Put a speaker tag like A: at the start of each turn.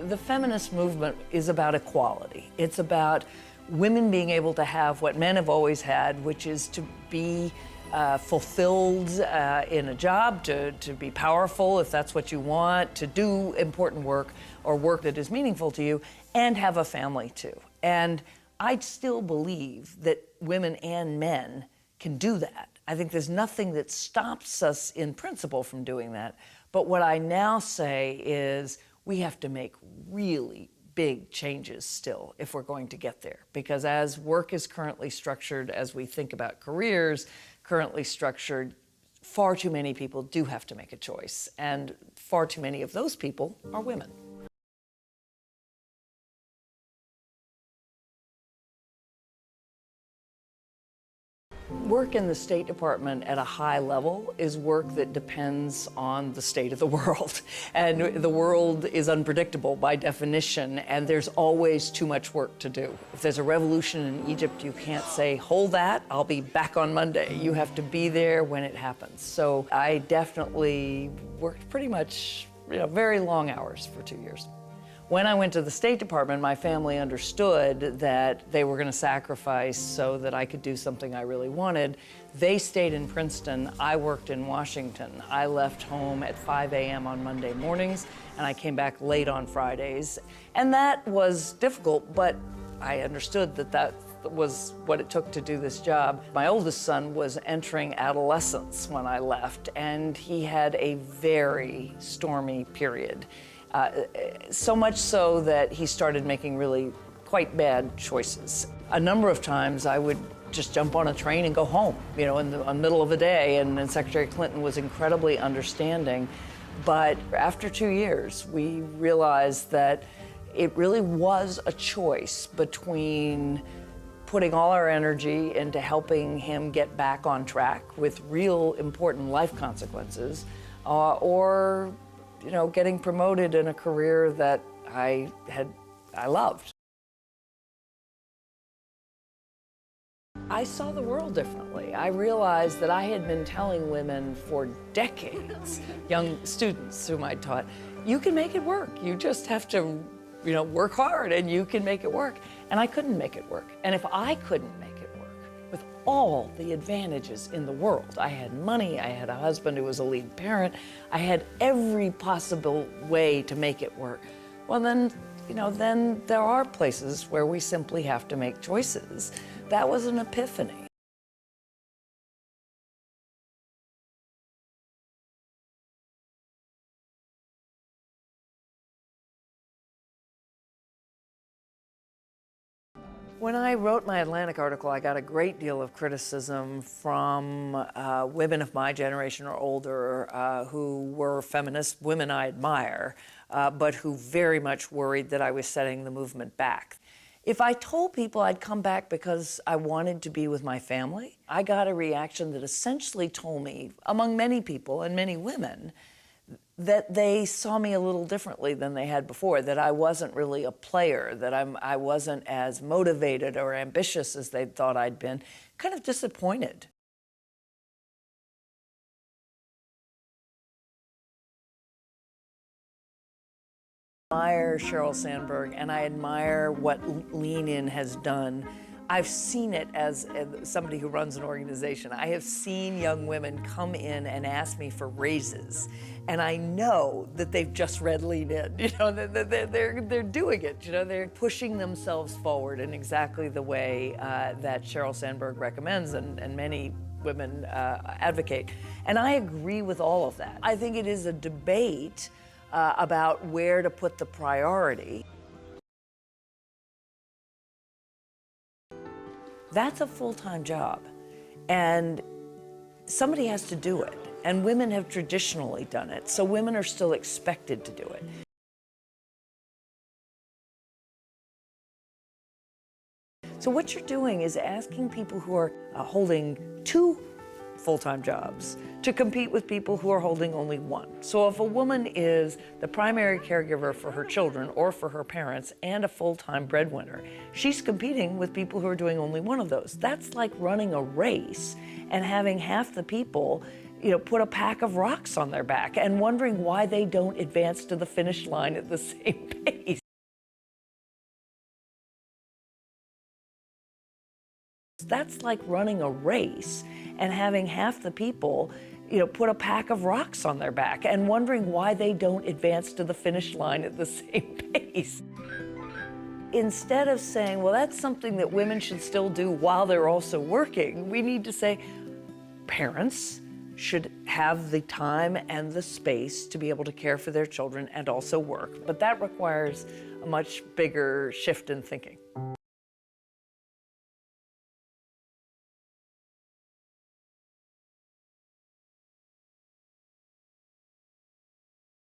A: The feminist movement is about equality. It's about women being able to have what men have always had, which is to be fulfilled in a job, to be powerful if that's what you want, to do important work or work that is meaningful to you, and have a family too. And I still believe that women and men can do that. I think there's nothing that stops us in principle from doing that. But what I now say is we have to make really big changes still if we're going to get there. Because as work is currently structured, as we think about careers currently structured, far too many people do have to make a choice. And far too many of those people are women. Work in the State Department at a high level is work that depends on the state of the world. And the world is unpredictable by definition, and there's always too much work to do. If there's a revolution in Egypt, you can't say, hold that, I'll be back on Monday. You have to be there when it happens. So I definitely worked pretty much, very long hours for 2 years. When I went to the State Department, my family understood that they were going to sacrifice so that I could do something I really wanted. They stayed in Princeton. I worked in Washington. I left home at 5 a.m. on Monday mornings, and I came back late on Fridays. And that was difficult, but I understood that that was what it took to do this job. My oldest son was entering adolescence when I left, and he had a very stormy period. So much so that he started making really quite bad choices. A number of times I would just jump on a train and go home, in the middle of the day, and Secretary Clinton was incredibly understanding. But after 2 years, we realized that it really was a choice between putting all our energy into helping him get back on track with real important life consequences, or getting promoted in a career that I loved. I saw the world differently. I realized that I had been telling women for decades, young students whom I taught, you can make it work. You just have to, work hard and you can make it work. And I couldn't make it work. And if I couldn't make it work, with all the advantages in the world, I had money, I had a husband who was a lead parent, I had every possible way to make it work. Well, then, then there are places where we simply have to make choices. That was an epiphany. When I wrote my Atlantic article, I got a great deal of criticism from women of my generation or older who were feminist, women I admire, but who very much worried that I was setting the movement back. If I told people I'd come back because I wanted to be with my family, I got a reaction that essentially told me, among many people and many women, that they saw me a little differently than they had before, that I wasn't really a player, that I wasn't as motivated or ambitious as they thought I'd been, kind of disappointed. I admire Sheryl Sandberg, and I admire what Lean In has done. I've seen it as somebody who runs an organization. I have seen young women come in and ask me for raises, and I know that they've just read Lean In. They're doing it. They're pushing themselves forward in exactly the way that Sheryl Sandberg recommends, and many women advocate. And I agree with all of that. I think it is a debate about where to put the priority. That's a full-time job, and somebody has to do it, and women have traditionally done it, so women are still expected to do it. So what you're doing is asking people who are holding 2 full-time jobs to compete with people who are holding only 1. So if a woman is the primary caregiver for her children or for her parents and a full-time breadwinner, she's competing with people who are doing only one of those. That's like running a race and having half the people put a pack of rocks on their back and wondering why they don't advance to the finish line at the same pace. That's like running a race and having half the people, put a pack of rocks on their back and wondering why they don't advance to the finish line at the same pace. Instead of saying, well, that's something that women should still do while they're also working, we need to say parents should have the time and the space to be able to care for their children and also work. But that requires a much bigger shift in thinking.